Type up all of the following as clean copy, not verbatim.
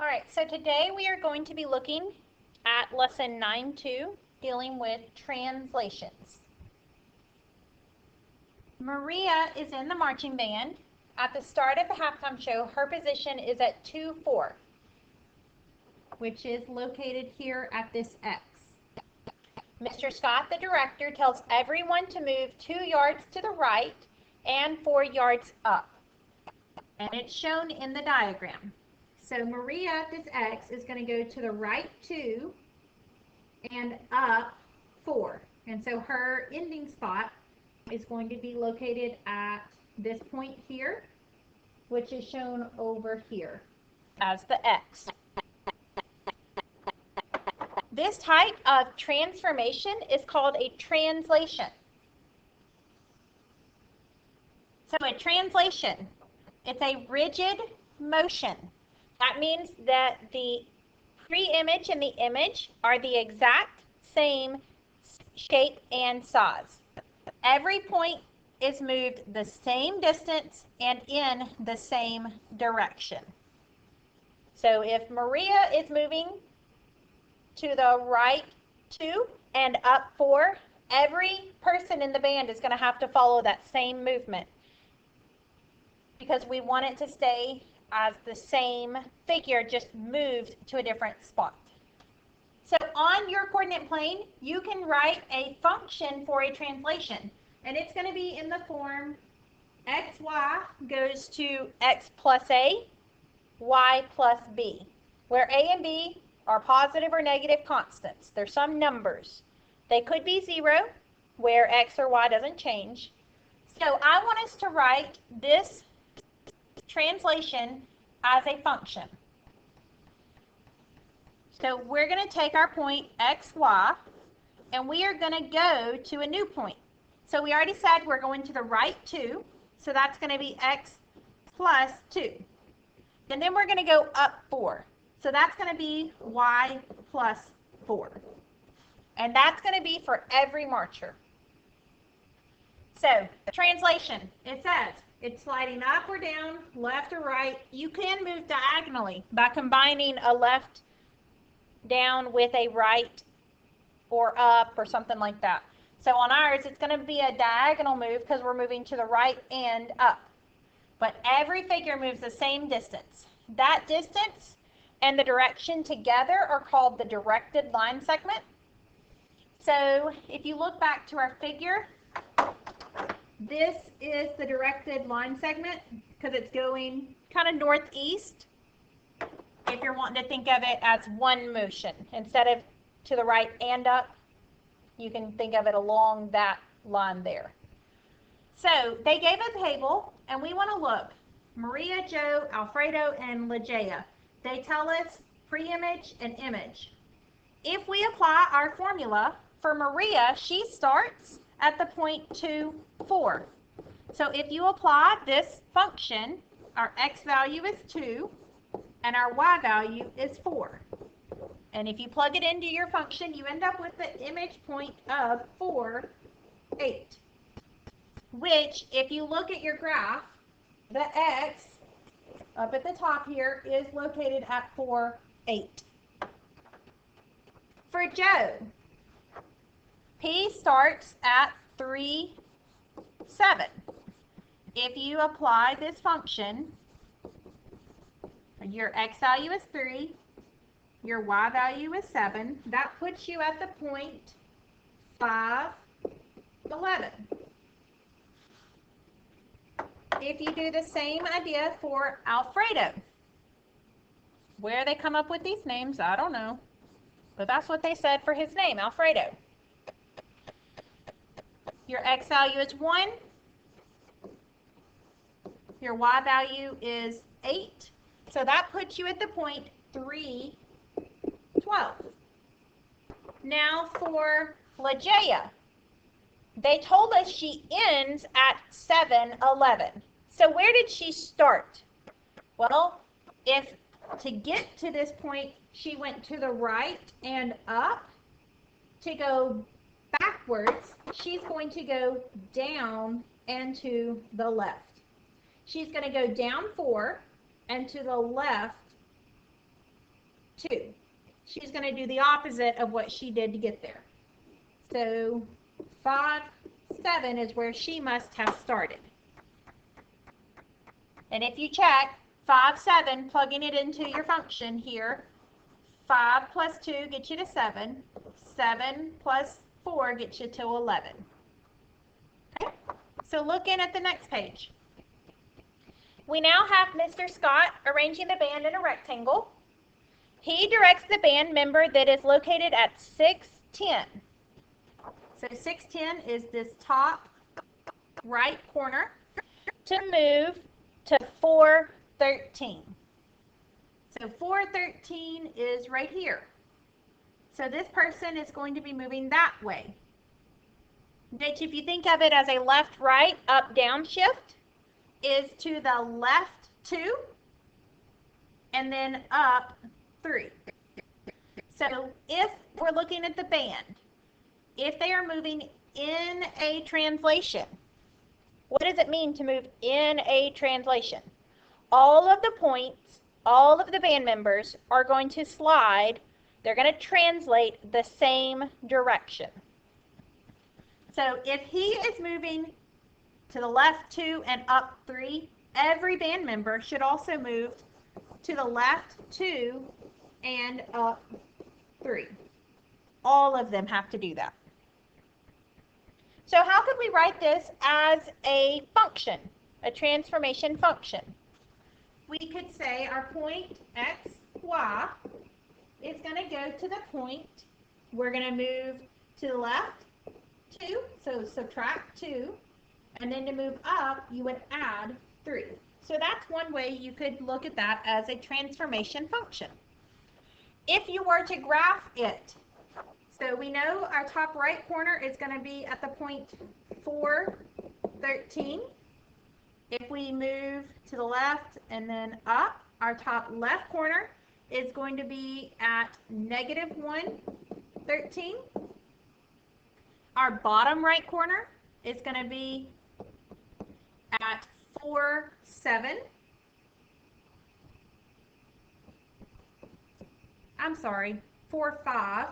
All right, so today we are going to be looking at lesson 9.2, dealing with translations. Maria is in the marching band. At the start of the halftime show, her position is at 2-4, which is located here at this X. Mr. Scott, the director, tells everyone to move 2 yards to the right and 4 yards up, and it's shown in the diagram. So Maria, this X, is going to go to the right 2 and up 4. And so her ending spot is going to be located at this point here, which is shown over here as the X. This type of transformation is called a translation. So a translation, it's a rigid motion. That means that the pre-image and the image are the exact same shape and size. Every point is moved the same distance and in the same direction. So if Maria is moving to the right 2 and up 4, every person in the band is going to have to follow that same movement because we want it to stay as the same figure, just moved to a different spot. So on your coordinate plane, you can write a function for a translation, and it's going to be in the form xy goes to x plus a, y plus b, where a and b are positive or negative constants. They're some numbers. They could be 0, where x or y doesn't change. So I want us to write this translation as a function. So we're going to take our point xy and we are going to go to a new point. So we already said we're going to the right 2, so that's going to be x plus 2. And then we're going to go up 4. So that's going to be y plus 4. And that's going to be for every marcher. So the translation, it says it's sliding up or down, left or right. You can move diagonally by combining a left down with a right or up or something like that. So on ours, it's going to be a diagonal move because we're moving to the right and up. But every figure moves the same distance. That distance and the direction together are called the directed line segment. So if you look back to our figure, this is the directed line segment because it's going kind of northeast. If you're wanting to think of it as one motion, instead of to the right and up, you can think of it along that line there. So they gave a table, and we want to look. Maria, Joe, Alfredo, and Ligeia. They tell us pre-image and image. If we apply our formula for Maria, she starts at the point 2, 4. So if you apply this function, our x value is 2 and our y value is 4. And if you plug it into your function, you end up with the image point of 4, 8. Which, if you look at your graph, the x up at the top here is located at 4, 8. For Joe, P starts at 3, 7. If you apply this function, your x value is 3, your y value is 7. That puts you at the point 5, 11. If you do the same idea for Alfredo, where they come up with these names, I don't know. But that's what they said for his name, Alfredo. Your x value is 1. Your y value is 8. So that puts you at the point 3, 12. Now for Ligeia, they told us she ends at 7, 11. So where did she start? Well, if to get to this point, she went to the right and up, to go backwards, she's going to go down and to the left. She's going to go down 4 and to the left 2. She's going to do the opposite of what she did to get there. So 5, 7 is where she must have started. And if you check 5, 7, plugging it into your function here, 5 plus 2 gets you to 7. 7 plus 4 gets you to 11. Okay? So looking at the next page. We now have Mr. Scott arranging the band in a rectangle. He directs the band member that is located at 610. So 610 is this top right corner to move to 413. So 413 is right here. So this person is going to be moving that way. Which, if you think of it as a left, right, up, down shift, is to the left 2 and then up 3. So if we're looking at the band, if they are moving in a translation, what does it mean to move in a translation? All of the points, all of the band members are going to slide. They're going to translate the same direction. So if he is moving to the left 2 and up 3, every band member should also move to the left 2 and up 3. All of them have to do that. So how could we write this as a function, a transformation function? We could say our point x, y is going to go to the point. We're going to move to the left 2, so subtract 2. And then to move up, you would add 3. So that's one way you could look at that as a transformation function. If you were to graph it, so we know our top right corner is going to be at the point 413. If we move to the left and then up, our top left corner is going to be at negative 113. Our bottom right corner is going to be at 4.7. I'm sorry, 4.5.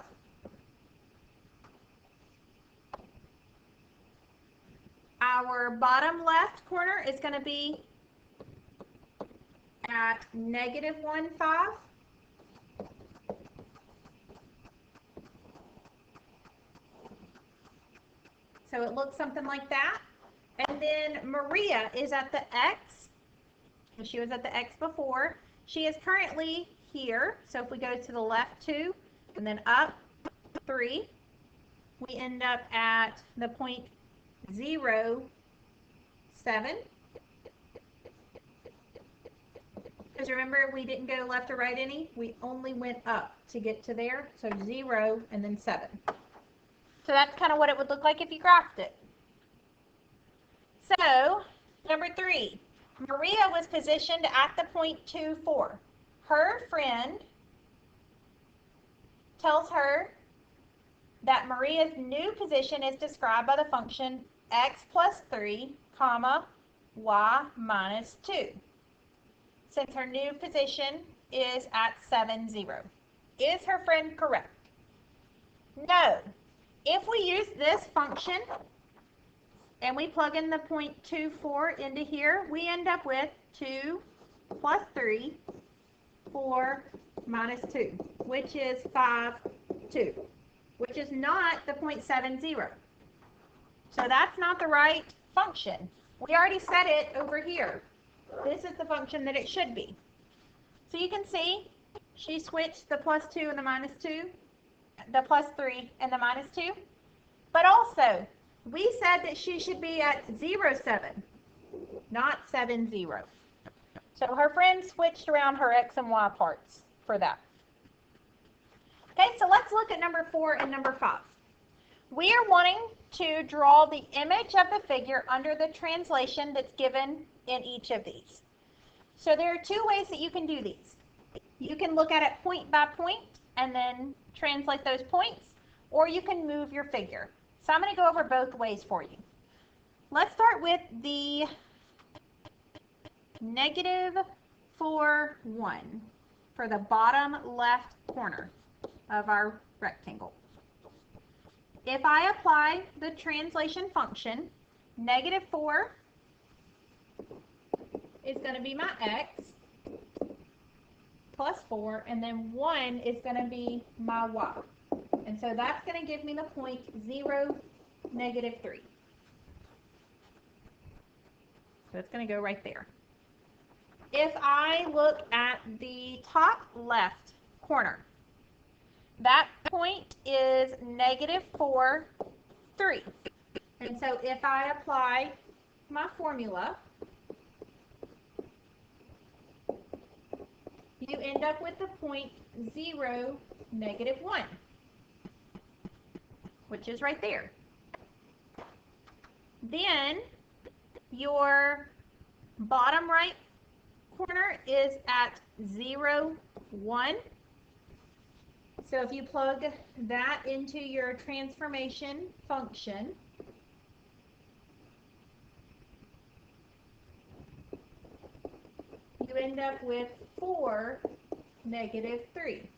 Our bottom left corner is going to be at negative 1.5. So it looks something like that. And then Maria is at the X. She was at the X before. She is currently here. So if we go to the left 2 and then up 3, we end up at the point 0, 7. Because remember, we didn't go left or right any. We only went up to get to there. So 0 and then 7. So that's kind of what it would look like if you graphed it. So, number 3, Maria was positioned at the point 2, 4. Her friend tells her that Maria's new position is described by the function x plus 3, comma, y minus 2. Since her new position is at 7, 0. Is her friend correct? No. If we use this function and we plug in the 0.24 into here, we end up with 2 plus 3, 4 minus 2, which is 5, 2, which is not the 0.70. So that's not the right function. We already set it over here. This is the function that it should be. So you can see she switched the plus 2 and the minus 2, the plus 3 and the minus 2. But also, we said that she should be at 0, 7, not 7, 0. So her friend switched around her x and y parts for that. Okay, so let's look at number 4 and number 5. We are wanting to draw the image of the figure under the translation that's given in each of these. So there are 2 ways that you can do these. You can look at it point by point and then translate those points, or you can move your figure. So I'm going to go over both ways for you. Let's start with the negative 4, 1. for the bottom left corner of our rectangle. If I apply the translation function, -4 is going to be my x, plus 4, and then 1 is going to be my y. And so that's going to give me the point 0, -3. So it's going to go right there. If I look at the top left corner, that point is -4, 3. And so if I apply my formula, you end up with the point 0, -1, which is right there. Then your bottom right corner is at 0, 1. So if you plug that into your transformation function, you end up with 4, -3.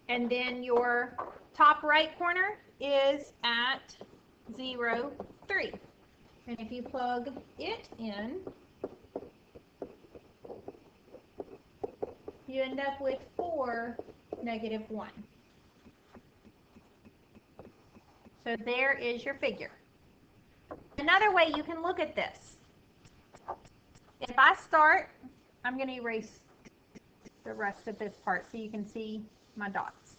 And then your top right corner is at 0, 3. And if you plug it in, you end up with 4, -1. So there is your figure. Another way you can look at this. If I start, I'm going to erase the rest of this part so you can see my dots.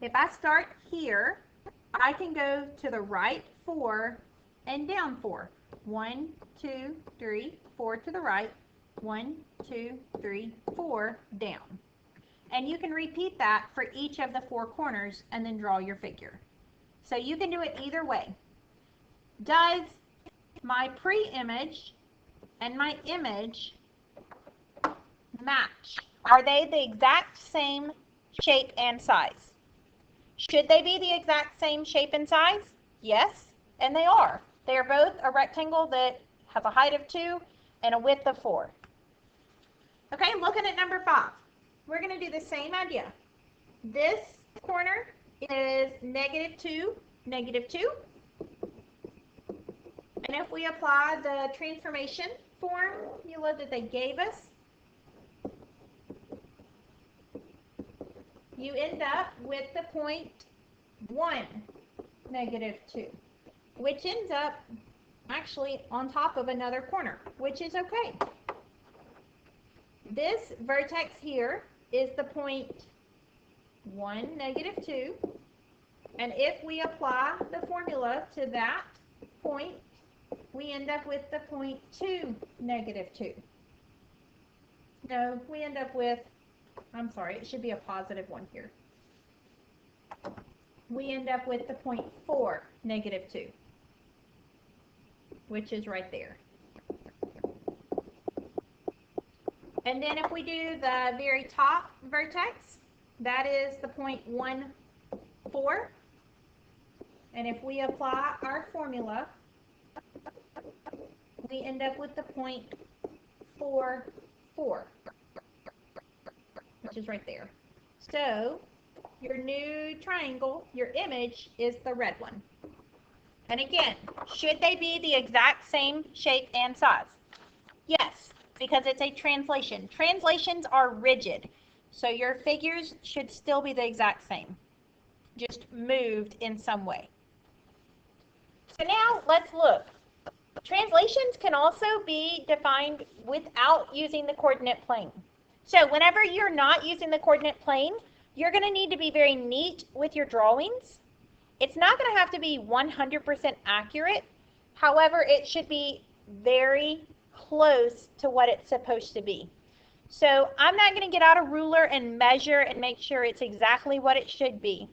If I start here, I can go to the right 4 and down 4. 1, 2, 3, 4 to the right. 1, 2, 3, 4 down. And you can repeat that for each of the 4 corners and then draw your figure. So you can do it either way. Does my pre-image and my image match? Are they the exact same shape and size? Should they be the exact same shape and size? Yes, and they are. They are both a rectangle that has a height of 2 and a width of 4. Okay, looking at number 5. We're going to do the same idea. This corner is -2, -2. And if we apply the transformation formula that they gave us, you end up with the point 1, -2, which ends up actually on top of another corner, which is okay. This vertex here is the point 1, -2, and if we apply the formula to that point, we end up with the point 2, -2. No, we end up with, I'm sorry, it should be a positive one here. We end up with the point 4, -2, which is right there. And then if we do the very top vertex, that is the point 1, 4. And if we apply our formula, we end up with the point 4, 4, which is right there. So your new triangle, your image, is the red one. And again, should they be the exact same shape and size? Yes, because it's a translation. Translations are rigid, so your figures should still be the exact same, just moved in some way. So now let's look. Translations can also be defined without using the coordinate plane. So whenever you're not using the coordinate plane, you're going to need to be very neat with your drawings. It's not going to have to be 100% accurate. However, it should be very close to what it's supposed to be. So I'm not going to get out a ruler and measure and make sure it's exactly what it should be.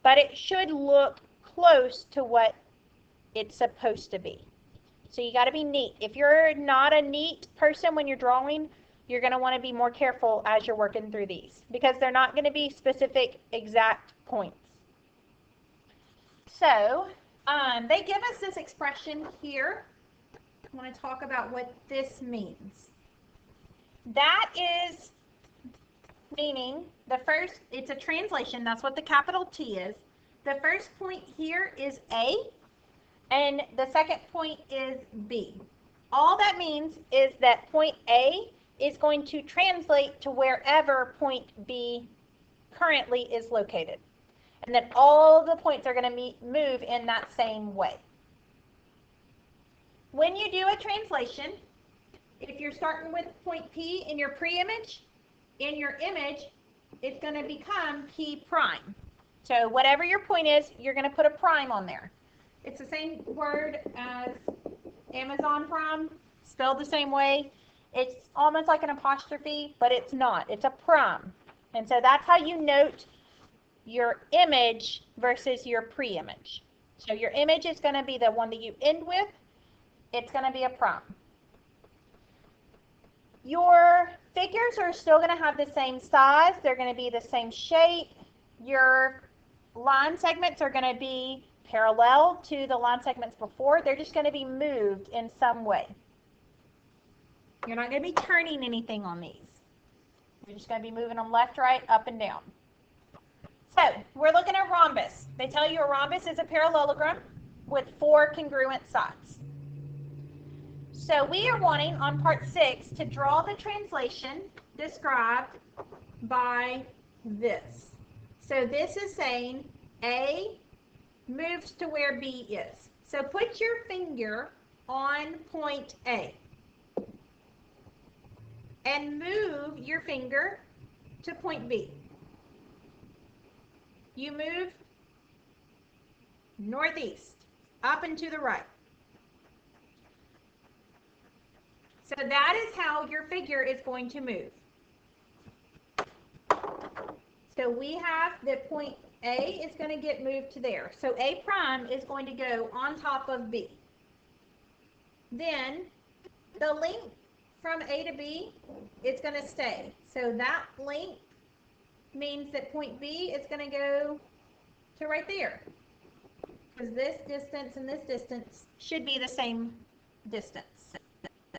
But it should look close to what it's supposed to be. So you got to be neat. If you're not a neat person when you're drawing, you're going to want to be more careful as you're working through these, because they're not going to be specific exact points. So they give us this expression here I want to talk about what this means. That is meaning the first, it's a translation, that's what the capital T is. The first point here is A, and the second point is B. All that means is that point A is going to translate to wherever point B currently is located. And then all the points are going to move in that same way. When you do a translation, if you're starting with point P in your pre-image, in your image, it's going to become P prime. So whatever your point is, you're going to put a prime on there. It's the same word as Amazon Prime, spelled the same way. It's almost like an apostrophe, but it's not. It's a prime. And so that's how you note your image versus your pre-image. So your image is going to be the one that you end with. It's going to be a prime. Your figures are still going to have the same size. They're going to be the same shape. Your line segments are going to be parallel to the line segments before. They're just going to be moved in some way. You're not going to be turning anything on these. You're just going to be moving them left, right, up, and down. So we're looking at rhombus. They tell you a rhombus is a parallelogram with 4 congruent sides. So we are wanting on part 6 to draw the translation described by this. So this is saying A moves to where B is. So put your finger on point A and move your finger to point B. You move northeast, up and to the right. So that is how your figure is going to move. So we have that point A is going to get moved to there. So A prime is going to go on top of B. Then the length from A to B, it's going to stay. So that length means that point B is going to go to right there. Because this distance and this distance should be the same distance.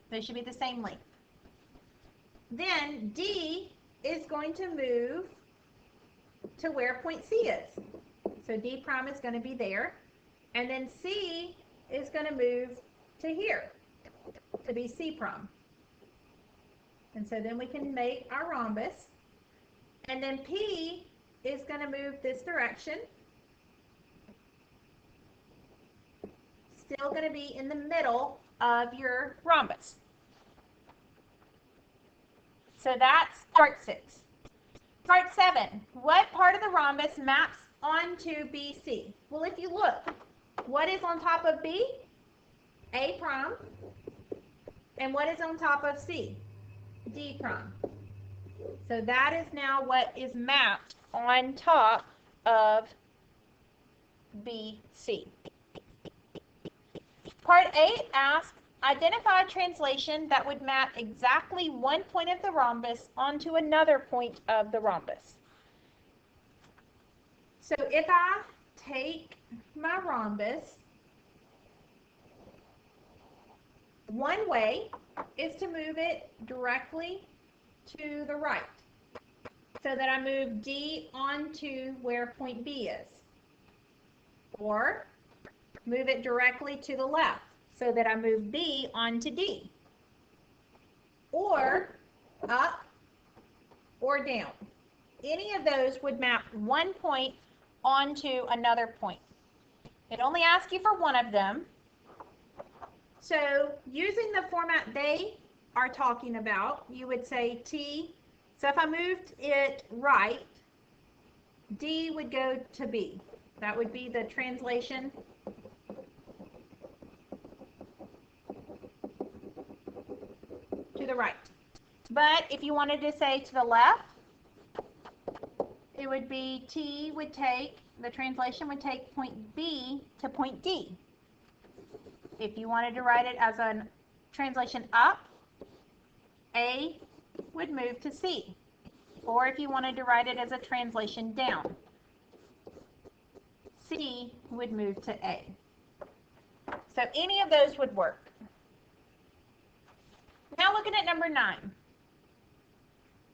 They should be the same length. Then D is going to move to where point C is. So D prime is going to be there. And then C is going to move to here, to be C prime. And so then we can make our rhombus. And then P is going to move this direction. Still going to be in the middle of your rhombus. So that's part 6. Part 7, what part of the rhombus maps onto BC? Well, if you look, what is on top of B? A prime. And what is on top of C? D prime. So that is now what is mapped on top of BC. Part 8 asks, identify a translation that would map exactly one point of the rhombus onto another point of the rhombus. So if I take my rhombus, one way is to move it directly to the right, so that I move D onto where point B is. Or move it directly to the left, so that I move B onto D. Or up or down. Any of those would map one point onto another point. It only asks you for one of them. So using the format they are talking about, you would say T. So if I moved it right, D would go to B. That would be the translation. To the right. But if you wanted to say to the left, it would be T would take, the translation would take point B to point D. If you wanted to write it as a translation up, A would move to C. Or if you wanted to write it as a translation down, C would move to A. So any of those would work. Now looking at number 9.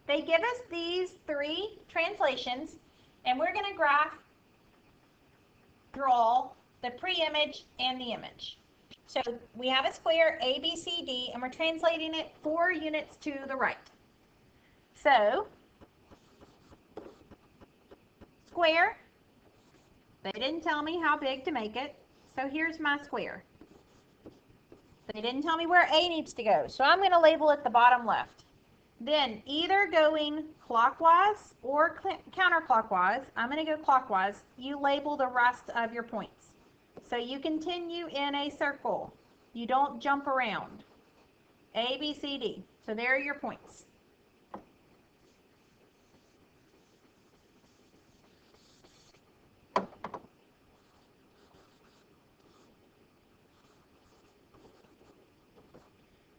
They give us these 3 translations, and we're going to draw the pre-image and the image. So we have a square A, B, C, D, and we're translating it 4 units to the right. So, square, they didn't tell me how big to make it, so here's my square. They didn't tell me where A needs to go, so I'm going to label it the bottom left. Then, either going clockwise or counterclockwise, I'm going to go clockwise, you label the rest of your points. So you continue in a circle. You don't jump around. A, B, C, D. So there are your points.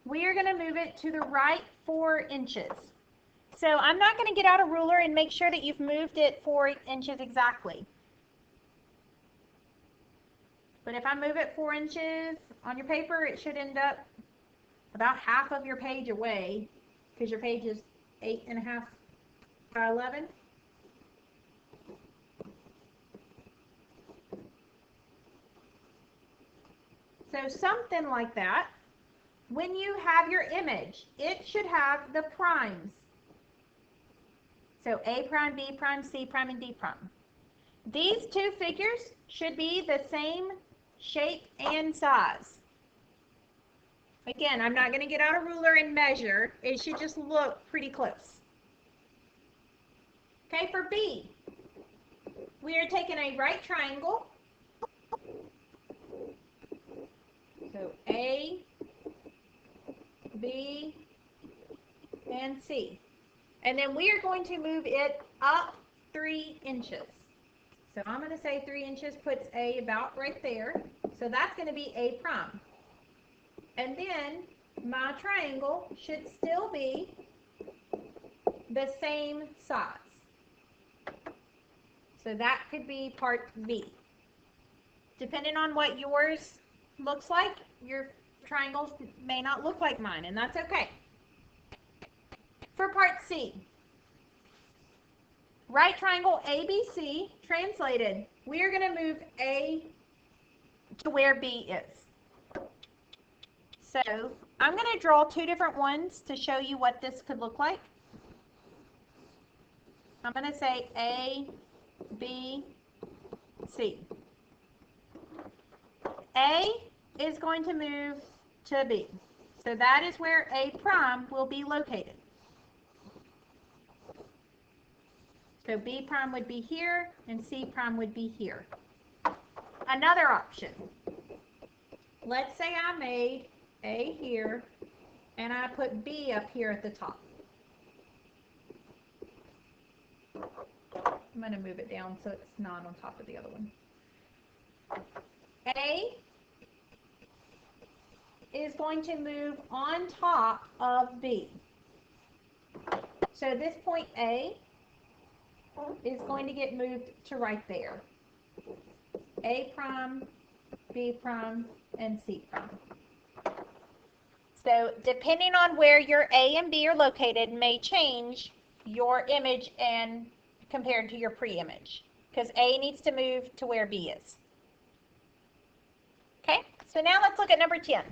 We are going to move it to the right 4 inches. So I'm not going to get out a ruler and make sure that you've moved it 4 inches exactly. But if I move it 4 inches on your paper, it should end up about half of your page away, because your page is 8.5 by 11. So something like that. When you have your image, it should have the primes. So A prime, B prime, C prime, and D prime. These 2 figures should be the same shape and size. Again, I'm not going to get out a ruler and measure. It should just look pretty close. Okay, for B, we are taking a right triangle. So A, B, and C. And then we are going to move it up 3 inches. So I'm going to say 3 inches puts A about right there. So that's going to be A prime. And then my triangle should still be the same size. So that could be part B. Depending on what yours looks like, your triangles may not look like mine, and that's okay. For part C, right triangle ABC, translated, we are going to move A to where B is. So I'm going to draw 2 different ones to show you what this could look like. I'm going to say A, B, C. A is going to move to B. So that is where A prime will be located. So B prime would be here, and C prime would be here. Another option. Let's say I made A here, and I put B up here at the top. I'm going to move it down so it's not on top of the other one. A is going to move on top of B. So this point A is going to get moved to right there. A prime, B prime, and C prime. So depending on where your A and B are located may change your image and compared to your pre-image, because A needs to move to where B is. Okay, so now let's look at number 10.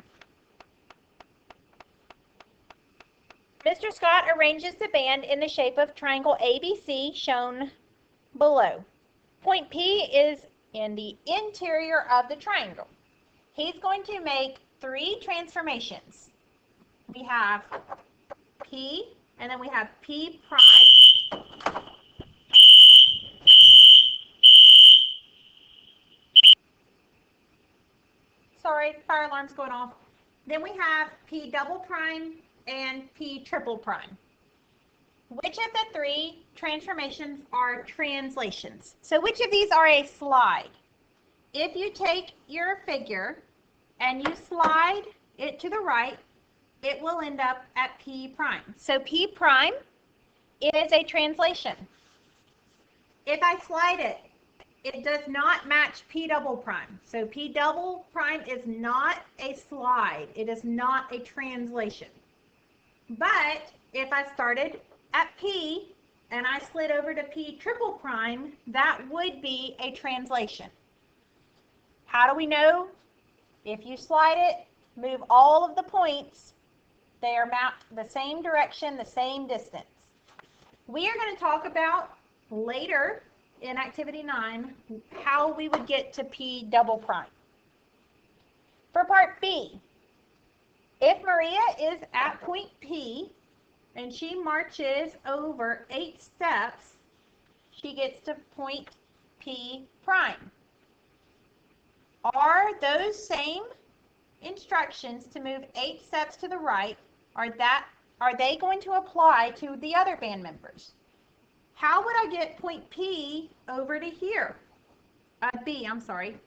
Mr. Scott arranges the band in the shape of triangle ABC shown below. Point P is in the interior of the triangle. He's going to make 3 transformations. We have P, and then we have P prime. Sorry, fire alarm's going off. Then we have P double prime and P triple prime. Which of the 3 transformations are translations? So which of these are a slide? If you take your figure and you slide it to the right, it will end up at P prime. So P prime is a translation. If I slide it, it does not match P double prime. So P double prime is not a slide. It is not a translation. But if I started at P and I slid over to P triple prime, that would be a translation. How do we know? If you slide it, move all of the points, they are mapped the same direction, the same distance. We are going to talk about later in activity 9 how we would get to P double prime. For part B, if Maria is at point P and she marches over 8 steps, she gets to point P prime. Are those same instructions to move 8 steps to the right, are they going to apply to the other band members? How would I get point P over to here?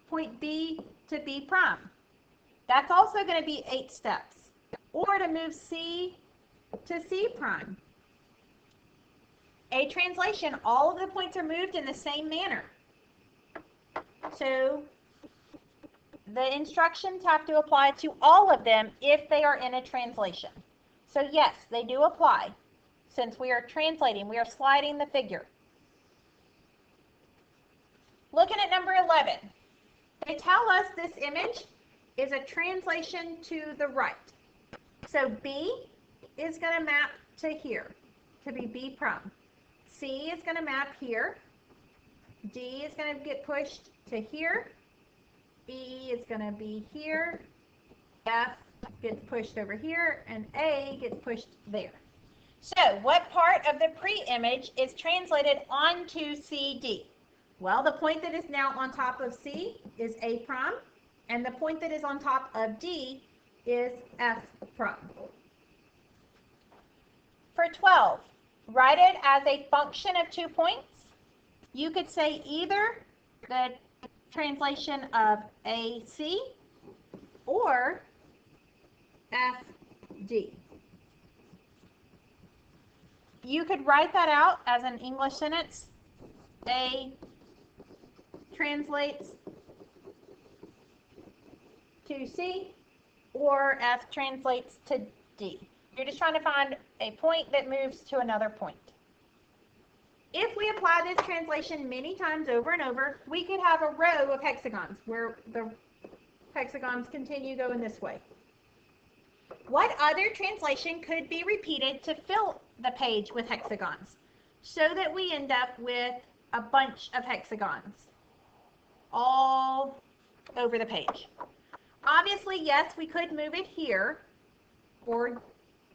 Point B to B prime. That's also going to be 8 steps. Or to move C to C prime. A translation, all of the points are moved in the same manner. So the instructions have to apply to all of them if they are in a translation. So yes, they do apply. Since we are translating, we are sliding the figure. Looking at number 11, they tell us this image is a translation to the right. So B is going to map to here, to be B prime. C is going to map here. D is going to get pushed to here. E is going to be here. F gets pushed over here, and A gets pushed there. So what part of the pre-image is translated onto CD? Well, the point that is now on top of C is A prime, and the point that is on top of D is F prime. For 12, write it as a function of 2 points. You could say either the translation of AC or FD. You could write that out as an English sentence. A translates to C, or F translates to D. You're just trying to find a point that moves to another point. If we apply this translation many times over and over, we could have a row of hexagons where the hexagons continue going this way. What other translation could be repeated to fill the page with hexagons so that we end up with a bunch of hexagons all over the page? Obviously, yes, we could move it here or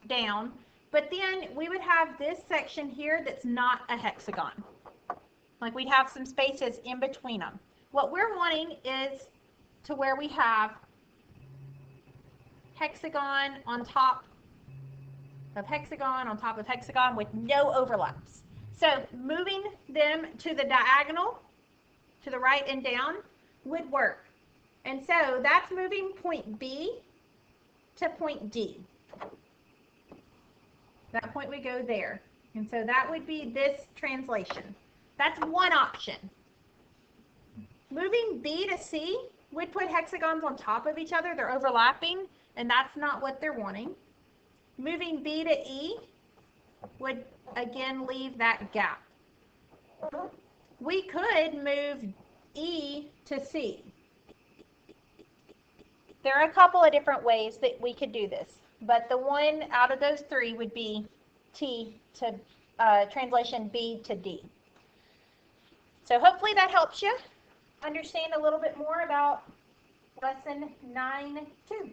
down, but then we would have this section here that's not a hexagon. Like we'd have some spaces in between them. What we're wanting is to where we have hexagon on top of hexagon on top of hexagon with no overlaps. So moving them to the diagonal, to the right and down, would work. And so that's moving point B to point D. That point would go there. And so that would be this translation. That's one option. Moving B to C would put hexagons on top of each other. They're overlapping, and that's not what they're wanting. Moving B to E would again leave that gap. We could move E to C. There are a couple of different ways that we could do this, but the one out of those three would be T to translation B to D. So hopefully that helps you understand a little bit more about lesson 9-2.